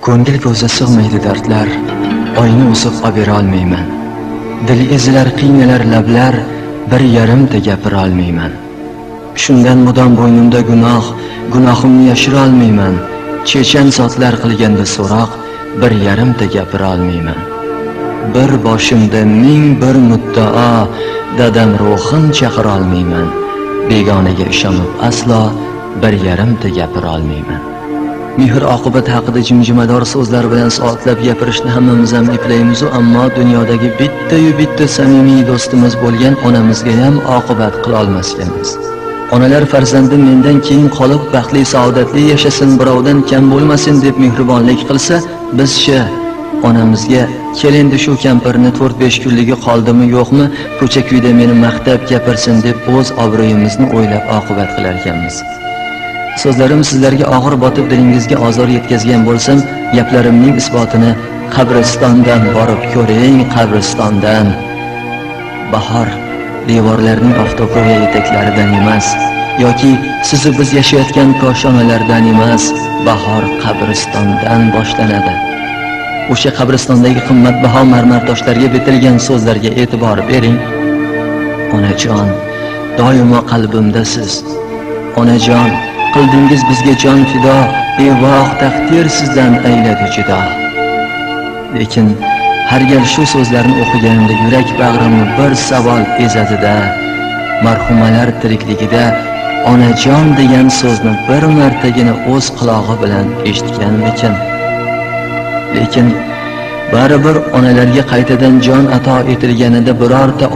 Ko'ngil ko'zga sig'maydi dardlar, oyni o'sib obera olmayman. Dil ezilar qiynalar lablar, bir yarimta gapira olmayman. Shundan mudom bo'ynimda gunoh, gunohimni yashira olmayman. Chechan zotlar qilganda so'roq, bir yarimta gapira olmayman. Bir boshimda ming bir muddao, dadam ruhin chaqira olmayman. Begonaga ishonib aslo bir yarimta gapira olmayman. Mehr oqibat haqida jimjimador so'zlar bilan soatlab gapirishni hammamiz ham eplaymiz, ammo dunyodagi bitta samimiy do'stimiz bo'lgan onamizga ham oqibat qila olmasganmiz. Onalar farzandi mendan keyin qolib baxtli saodatli yashasin, birovdan kam bo'lmasin deb mehribonlik qilsa, bizcha onamizga kel endi shu kampirni 4-5 kunligi qoldimi yo'qmi, ko'cha-kuyda meni maqtab gapirsin deb o'z obro'yimizni o'ylab oqibat qilar ekanmiz. So'zlarim sizlarga og'ir botib dilingizga ozor yetkazgan bo'lsam, gaplarimning isbotini qabristondan borib ko'ring, qabristondan. Bahor devorlarning oftobro'ya etaklaridan emas, yoki siz biz yashayotgan koshonalardan emas, bahor qabristondan boshlanadi. O'sha qabristondagi qimmatbaho marmar toshlarga bitilgan so'zlarga e'tibor bering. Onajon, doimo qalbimdasiz. Onajon, qildingiz bizga jon fido, bevoh taqdir sizdan ayladi judo. Lekin har gal shu so'zlarni o'qiganimda yurak bag'rimni bir savol ezadi-da. Marhumalar tirikligida onajon degan so'zni bir martagina o'z qulog'i bilan eshitganmikin? Lekin baribir onalarga qaytadan jon ato etilganida birorta